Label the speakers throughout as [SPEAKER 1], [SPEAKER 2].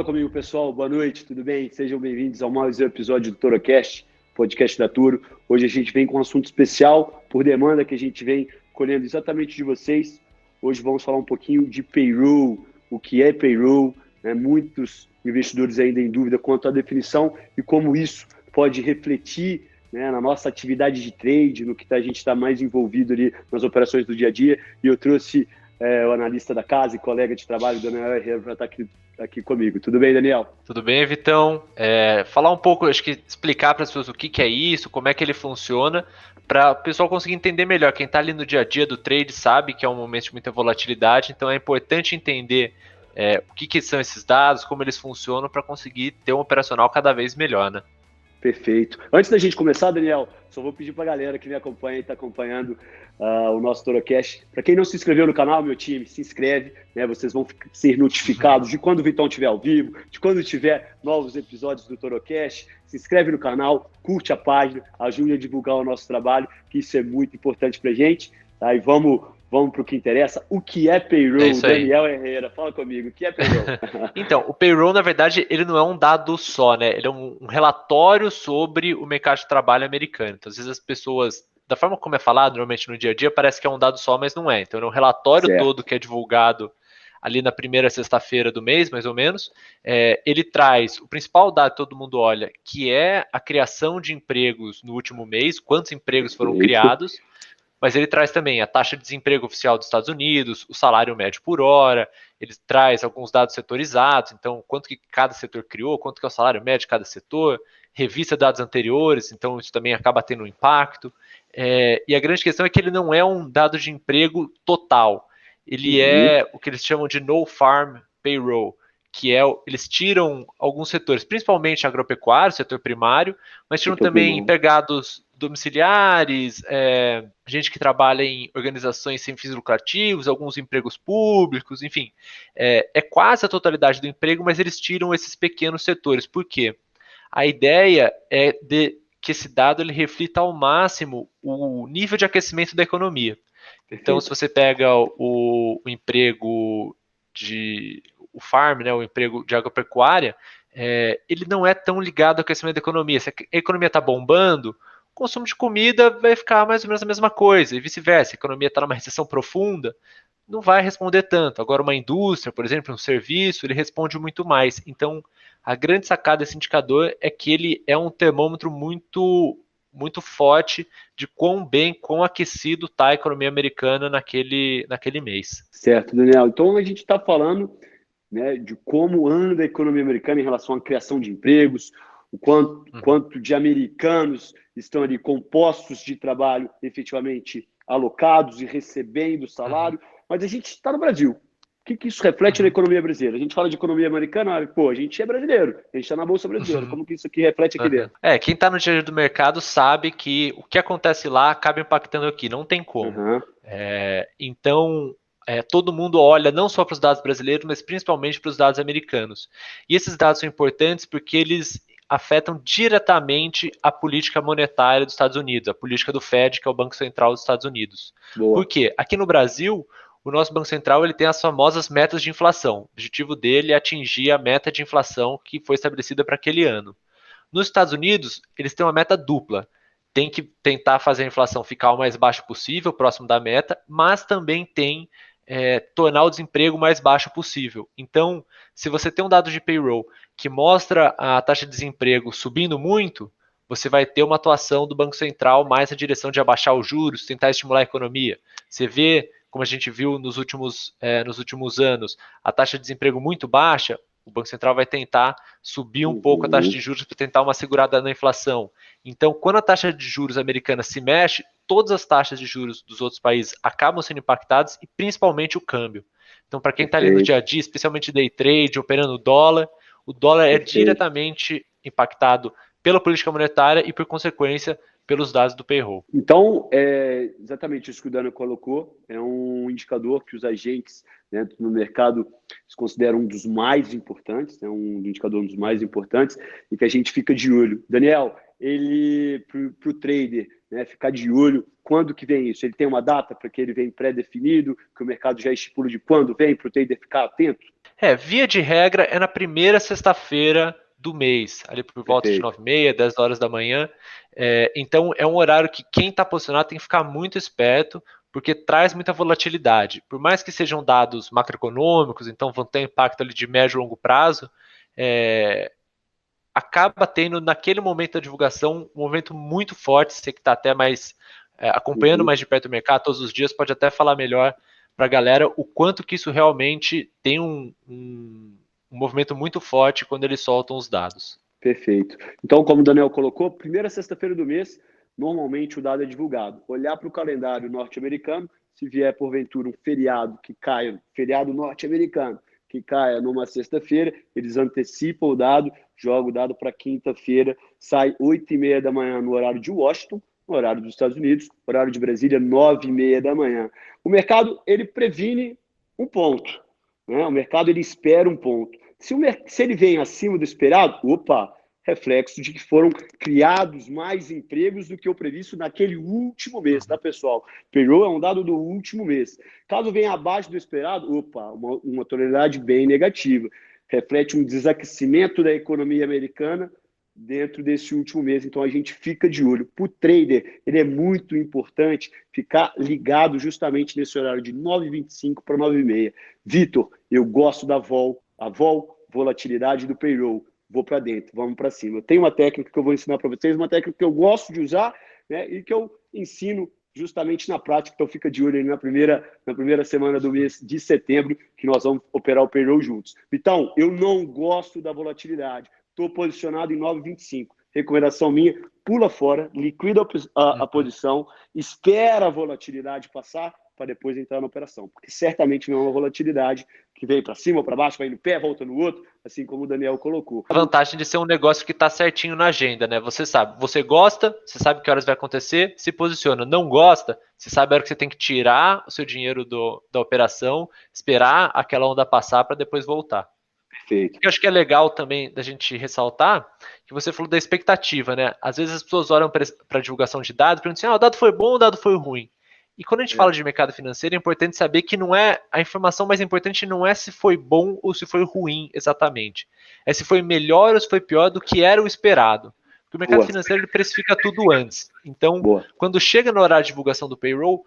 [SPEAKER 1] comigo, pessoal. Boa noite, tudo bem? Sejam bem-vindos ao mais um episódio do ToroCast, podcast da Toro. Hoje a gente vem com um assunto especial, por demanda que a gente vem colhendo exatamente de vocês. Hoje vamos falar um pouquinho de payroll, o que é payroll, né? Muitos investidores ainda em dúvida quanto à definição e como isso pode refletir, né, na nossa atividade de trade, no que a gente está mais envolvido ali nas operações do dia a dia. E eu trouxe o analista da casa e colega de trabalho, Daniel Herrera, para estar aqui comigo. Tudo bem, Daniel?
[SPEAKER 2] Tudo bem, Vitão? Falar um pouco, acho que explicar para as pessoas o que é isso, como é que ele funciona, para o pessoal conseguir entender melhor. Quem está ali no dia a dia do trade sabe que é um momento de muita volatilidade, então é importante entender o que são esses dados, como eles funcionam, para conseguir ter um operacional cada vez melhor, né?
[SPEAKER 1] Perfeito. Antes da gente começar, Daniel, só vou pedir para a galera que me acompanha e está acompanhando o nosso ToroCast. Para quem não se inscreveu no canal, meu time, se inscreve, né? Vocês vão ser notificados de quando o Vitão estiver ao vivo, de quando tiver novos episódios do ToroCast. Se inscreve no canal, curte a página, ajude a divulgar o nosso trabalho, que isso é muito importante para a gente. Tá? E vamos para o que interessa. O que é payroll? Daniel Herrera, fala comigo. O que é payroll?
[SPEAKER 2] Então, o payroll, na verdade, ele não é um dado só, né? Ele é um relatório sobre o mercado de trabalho americano. Então, às vezes as pessoas, da forma como é falado, normalmente no dia a dia, parece que é um dado só, mas não é. Então, é um relatório todo que é divulgado ali na primeira sexta-feira do mês, mais ou menos. Ele traz o principal dado que todo mundo olha, que é a criação de empregos no último mês, quantos empregos foram criados. Mas ele traz também a taxa de desemprego oficial dos Estados Unidos, o salário médio por hora, ele traz alguns dados setorizados, então quanto que cada setor criou, quanto que é o salário médio de cada setor, revista dados anteriores, então isso também acaba tendo um impacto. E a grande questão é que ele não é um dado de emprego total, ele é o que eles chamam de no-farm payroll, que é, eles tiram alguns setores, principalmente agropecuário, setor primário, mas tiram também empregados domiciliares, gente que trabalha em organizações sem fins lucrativos, alguns empregos públicos, enfim. É quase a totalidade do emprego, mas eles tiram esses pequenos setores. Por quê? A ideia é que esse dado ele reflita ao máximo o nível de aquecimento da economia. Então, se você pega o emprego o farm, né, o emprego de agropecuária, ele não é tão ligado ao aquecimento da economia. Se a economia está bombando, o consumo de comida vai ficar mais ou menos a mesma coisa, e vice-versa. Se a economia está numa recessão profunda, não vai responder tanto. Agora, uma indústria, por exemplo, um serviço, ele responde muito mais. Então, a grande sacada desse indicador é que ele é um termômetro muito forte de quão aquecido está a economia americana naquele mês.
[SPEAKER 1] Certo, Daniel. Então, a gente está falando, né, de como anda a economia americana em relação à criação de empregos, o quanto de americanos estão ali com postos de trabalho efetivamente alocados e recebendo salário, mas a gente está no Brasil. O que isso reflete na economia brasileira? A gente fala de economia americana, pô, a gente é brasileiro, a gente está na Bolsa Brasileira. Como que isso aqui reflete aqui dentro?
[SPEAKER 2] Quem está no dia a dia do mercado sabe que o que acontece lá acaba impactando aqui, não tem como. Então, todo mundo olha não só para os dados brasileiros, mas principalmente para os dados americanos. E esses dados são importantes porque eles afetam diretamente a política monetária dos Estados Unidos, a política do Fed, que é o Banco Central dos Estados Unidos.
[SPEAKER 1] Boa.
[SPEAKER 2] Por quê? Aqui no Brasil, o nosso Banco Central ele tem as famosas metas de inflação. O objetivo dele é atingir a meta de inflação que foi estabelecida para aquele ano. Nos Estados Unidos, eles têm uma meta dupla. Tem que tentar fazer a inflação ficar o mais baixo possível, próximo da meta, mas também tem tornar o desemprego o mais baixo possível. Então, se você tem um dado de payroll que mostra a taxa de desemprego subindo muito, você vai ter uma atuação do Banco Central mais na direção de abaixar os juros, tentar estimular a economia. Você vê, como a gente viu nos últimos anos, a taxa de desemprego muito baixa, o Banco Central vai tentar subir um pouco a taxa de juros para tentar uma segurada na inflação. Então, quando a taxa de juros americana se mexe, todas as taxas de juros dos outros países acabam sendo impactadas e principalmente o câmbio. Então, para quem está ali no dia a dia, especialmente day trade, operando dólar, o dólar é diretamente impactado pela política monetária e, por consequência, pelos dados do payroll.
[SPEAKER 1] Então, exatamente isso que o Daniel colocou, é um indicador que os agentes dentro do mercado se consideram um dos mais importantes, né, um indicador um dos mais importantes e que a gente fica de olho. Daniel, ele, para o trader, né? Ficar de olho. Quando que vem isso? Ele tem uma data para que ele vem pré-definido, que o mercado já estipula de quando vem, para o trader ficar atento?
[SPEAKER 2] Via de regra, é na primeira sexta-feira do mês, ali por volta de
[SPEAKER 1] Perfeito.
[SPEAKER 2] 9h30, 10 horas da manhã. Então, é um horário que quem está posicionado tem que ficar muito esperto, porque traz muita volatilidade. Por mais que sejam dados macroeconômicos, então vão ter impacto ali de médio e longo prazo, acaba tendo naquele momento da divulgação um momento muito forte. Você que está até mais acompanhando mais de perto o mercado todos os dias, pode até falar melhor para a galera o quanto que isso realmente tem um movimento muito forte quando eles soltam os dados.
[SPEAKER 1] Perfeito. Então, como o Daniel colocou, primeira sexta-feira do mês, normalmente o dado é divulgado. Olhar para o calendário norte-americano, se vier porventura um feriado que caia, feriado norte-americano, que caia numa sexta-feira, eles antecipam o dado, jogam o dado para quinta-feira, sai 8h30 da manhã no horário de Washington, no horário dos Estados Unidos, horário de Brasília, 9h30 da manhã. O mercado, ele previne um ponto, né? O mercado, ele espera um ponto. Se ele vem acima do esperado, opa, reflexo de que foram criados mais empregos do que o previsto naquele último mês, tá, pessoal? Payroll é um dado do último mês. Caso venha abaixo do esperado, opa, uma tonalidade bem negativa. Reflete um desaquecimento da economia americana dentro desse último mês. Então, a gente fica de olho. Para o trader, ele é muito importante ficar ligado justamente nesse horário de 9h25 para 9h30. Vitor, eu gosto da vol, a vol, volatilidade do payroll. Vou para dentro, vamos para cima. Eu tenho uma técnica que eu vou ensinar para vocês, uma técnica que eu gosto de usar, né, e que eu ensino justamente na prática. Então fica de olho aí na primeira semana do mês de setembro, que nós vamos operar o payroll juntos. Então, eu não gosto da volatilidade. Estou posicionado em 9,25. Recomendação minha, pula fora, liquida a posição, espera a volatilidade passar para depois entrar na operação. Porque certamente não é uma volatilidade que vem para cima ou para baixo, vai no pé, volta no outro, assim como o Daniel colocou.
[SPEAKER 2] A vantagem de ser um negócio que está certinho na agenda, né? Você sabe, você gosta, você sabe que horas vai acontecer, se posiciona. Não gosta, você sabe a hora que você tem que tirar o seu dinheiro da operação, esperar aquela onda passar para depois voltar.
[SPEAKER 1] Perfeito.
[SPEAKER 2] O que eu acho que é legal também da gente ressaltar, que você falou da expectativa, né? Às vezes as pessoas olham para a divulgação de dados e perguntam assim, o dado foi bom ou o dado foi ruim? E quando a gente fala de mercado financeiro, é importante saber que não é a informação mais importante não é se foi bom ou se foi ruim exatamente. É se foi melhor ou se foi pior do que era o esperado. Porque o mercado financeiro ele precifica tudo antes. Então, quando chega no horário de divulgação do payroll,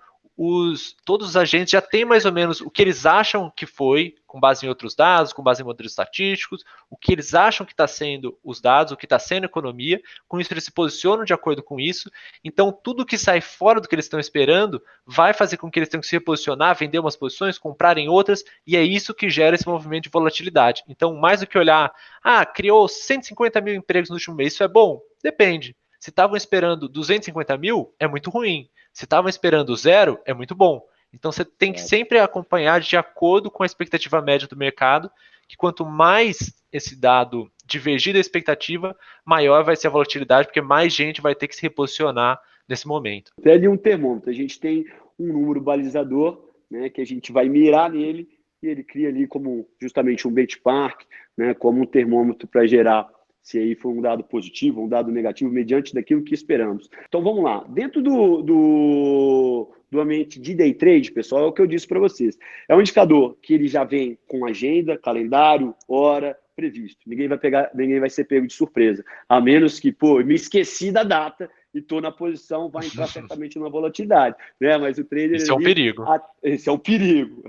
[SPEAKER 2] todos os agentes já têm mais ou menos o que eles acham que foi, com base em outros dados, com base em modelos estatísticos, o que eles acham que está sendo os dados, o que está sendo a economia, com isso eles se posicionam de acordo com isso. Então, tudo que sai fora do que eles estão esperando vai fazer com que eles tenham que se reposicionar, vender umas posições, comprarem outras, e é isso que gera esse movimento de volatilidade. Então, mais do que olhar, criou 150 mil empregos no último mês, isso é bom? Depende. Se estavam esperando 250 mil, é muito ruim. Se estavam esperando zero, é muito bom. Então você tem que sempre acompanhar de acordo com a expectativa média do mercado, que quanto mais esse dado divergir da expectativa, maior vai ser a volatilidade, porque mais gente vai ter que se reposicionar nesse momento.
[SPEAKER 1] Pede um termômetro, a gente tem um número balizador, né, que a gente vai mirar nele e ele cria ali como justamente um benchmark, né, como um termômetro para gerar se aí foi um dado positivo, um dado negativo, mediante daquilo que esperamos. Então vamos lá. Dentro do ambiente de day trade, pessoal, é o que eu disse para vocês. É um indicador que ele já vem com agenda, calendário, hora, previsto. Ninguém vai ser pego de surpresa. A menos que, me esqueci da data e estou na posição, vai entrar certamente numa volatilidade. Né? Mas o trader...
[SPEAKER 2] Isso é um perigo.
[SPEAKER 1] Esse é um perigo,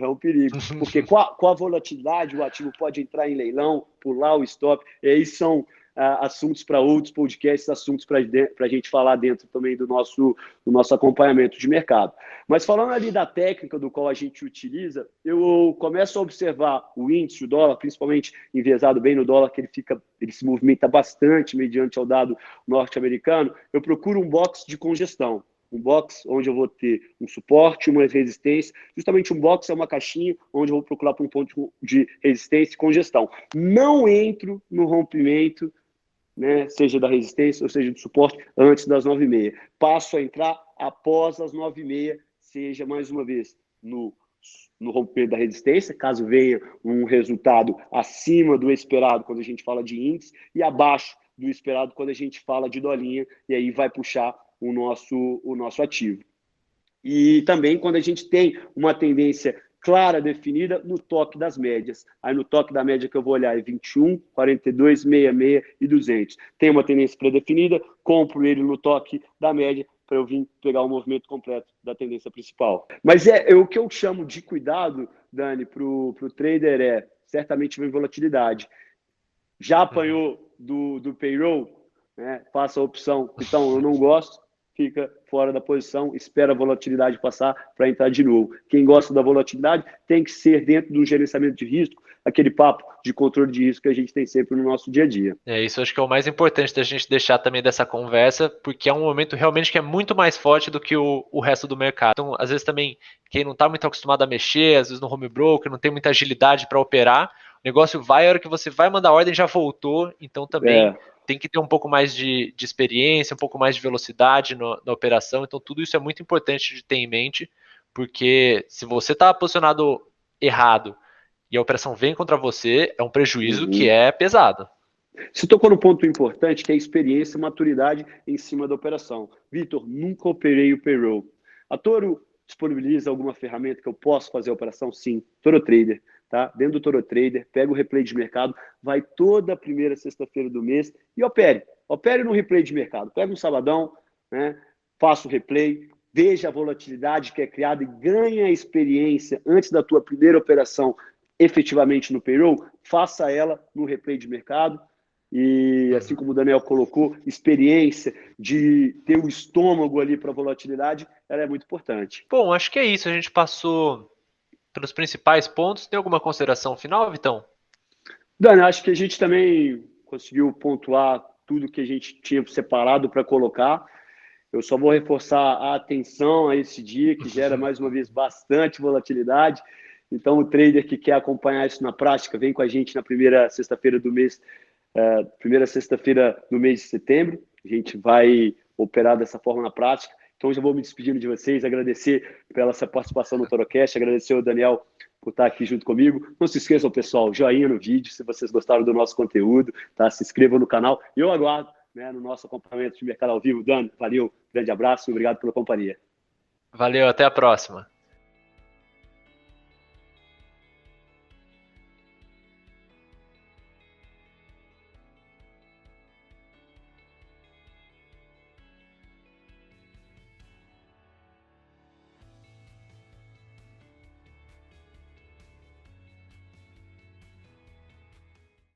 [SPEAKER 1] Porque com a volatilidade, o ativo pode entrar em leilão, pular o stop, e aí são assuntos para outros podcasts, assuntos para a gente falar dentro também do nosso acompanhamento de mercado. Mas falando ali da técnica do qual a gente utiliza, eu começo a observar o índice, o dólar, principalmente enviesado bem no dólar, que ele se movimenta bastante mediante ao dado norte-americano. Eu procuro um box de congestão. Um box onde eu vou ter um suporte, uma resistência. Justamente um box é uma caixinha onde eu vou procurar por um ponto de resistência e congestão. Não entro no rompimento, né, seja da resistência ou seja do suporte, antes das 9h30. Passo a entrar após as 9h30, seja mais uma vez no rompimento da resistência, caso venha um resultado acima do esperado quando a gente fala de índice, e abaixo do esperado quando a gente fala de dolinha, e aí vai puxar o nosso ativo. E também quando a gente tem uma tendência clara, definida, no toque das médias. Aí no toque da média que eu vou olhar é 21, 42, 66 e 200. Tem uma tendência pré-definida, compro ele no toque da média para eu vir pegar o movimento completo da tendência principal. Mas o que eu chamo de cuidado, Dani, para o trader certamente vem volatilidade. Já apanhou do payroll, né? Faça a opção, então eu não gosto, fica fora da posição, espera a volatilidade passar para entrar de novo. Quem gosta da volatilidade tem que ser dentro do gerenciamento de risco, aquele papo de controle de risco que a gente tem sempre no nosso dia a dia.
[SPEAKER 2] Isso acho que é o mais importante da gente deixar também dessa conversa, porque é um momento realmente que é muito mais forte do que o resto do mercado. Então, às vezes também, quem não está muito acostumado a mexer, às vezes no home broker, não tem muita agilidade para operar, o negócio vai, a hora que você vai mandar a ordem já voltou, então também tem que ter um pouco mais de experiência, um pouco mais de velocidade na operação, então tudo isso é muito importante de ter em mente, porque se você está posicionado errado e a operação vem contra você, é um prejuízo que é pesado.
[SPEAKER 1] Você tocou no ponto importante, que é a experiência e maturidade em cima da operação. Vitor, nunca operei o payroll. A Toro disponibiliza alguma ferramenta que eu possa fazer a operação? Sim, Toro Trader. Tá? Dentro do Toro Trader, pega o replay de mercado, vai toda a primeira sexta-feira do mês e opere. Opere no replay de mercado. Pega um sabadão, né? Faça o replay, veja a volatilidade que é criada e ganha a experiência antes da tua primeira operação efetivamente no payroll, faça ela no replay de mercado. E assim como o Daniel colocou, experiência de ter o estômago ali para volatilidade, ela é muito importante.
[SPEAKER 2] Bom, acho que é isso. A gente passou pelos principais pontos. Tem alguma consideração final, Vitão?
[SPEAKER 1] Dani, acho que a gente também conseguiu pontuar tudo que a gente tinha separado para colocar. Eu só vou reforçar a atenção a esse dia, que gera, mais uma vez, bastante volatilidade. Então, o trader que quer acompanhar isso na prática, vem com a gente na primeira sexta-feira do mês, primeira sexta-feira do mês de setembro. A gente vai operar dessa forma na prática. Então, já vou me despedindo de vocês, agradecer pela essa participação no ToroCast, agradecer ao Daniel por estar aqui junto comigo. Não se esqueçam, pessoal, joinha no vídeo, se vocês gostaram do nosso conteúdo, tá? Se inscrevam no canal. E eu aguardo, né, no nosso acompanhamento de mercado ao vivo. Dani, valeu, grande abraço e obrigado pela companhia.
[SPEAKER 2] Valeu, até a próxima.